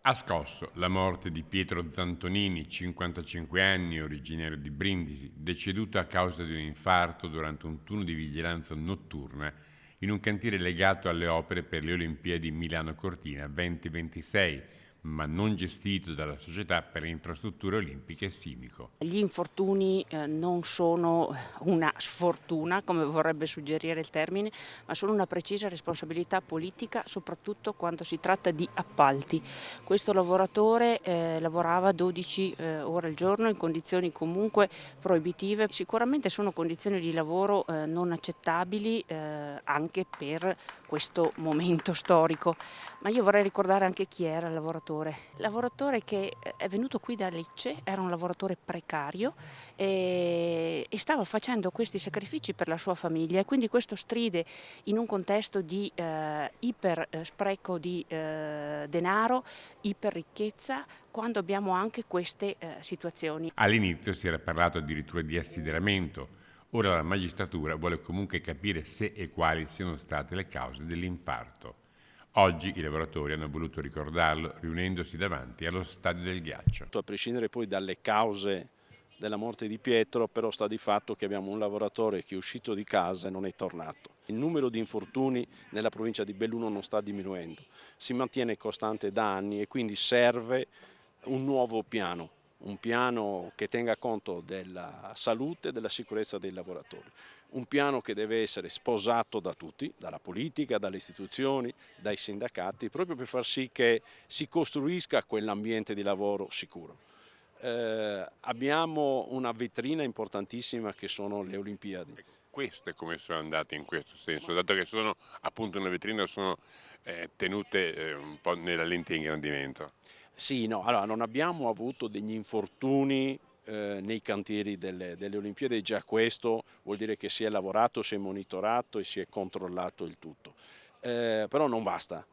Ha scosso la morte di Pietro Zantonini, 55 anni, originario di Brindisi, deceduto a causa di un infarto durante un turno di vigilanza notturna in un cantiere legato alle opere per le Olimpiadi Milano-Cortina 2026, ma non gestito dalla Società per le Infrastrutture Olimpiche Simico. Gli infortuni non sono una sfortuna, come vorrebbe suggerire il termine, ma sono una precisa responsabilità politica, soprattutto quando si tratta di appalti. Questo lavoratore lavorava 12 ore al giorno in condizioni comunque proibitive. Sicuramente sono condizioni di lavoro non accettabili anche per questo momento storico, ma io vorrei ricordare anche chi era il lavoratore. Il lavoratore che è venuto qui da Lecce, era un lavoratore precario e stava facendo questi sacrifici per la sua famiglia, e quindi questo stride in un contesto di iper spreco di denaro, iper ricchezza, quando abbiamo anche queste situazioni. All'inizio si era parlato addirittura di assideramento. Ora la magistratura vuole comunque capire se e quali siano state le cause dell'infarto. Oggi i lavoratori hanno voluto ricordarlo riunendosi davanti allo Stadio del Ghiaccio. A prescindere poi dalle cause della morte di Pietro, però sta di fatto che abbiamo un lavoratore che è uscito di casa e non è tornato. Il numero di infortuni nella provincia di Belluno non sta diminuendo, si mantiene costante da anni e quindi serve un nuovo piano. Un piano che tenga conto della salute e della sicurezza dei lavoratori. Un piano che deve essere sposato da tutti, dalla politica, dalle istituzioni, dai sindacati, proprio per far sì che si costruisca quell'ambiente di lavoro sicuro. Abbiamo una vetrina importantissima che sono le Olimpiadi. Queste come sono andate in questo senso, dato che sono appunto una vetrina, sono tenute un po' nella lente di ingrandimento. Sì, no, allora non abbiamo avuto degli infortuni nei cantieri delle Olimpiadi, già questo vuol dire che si è lavorato, si è monitorato e si è controllato il tutto. Però non basta,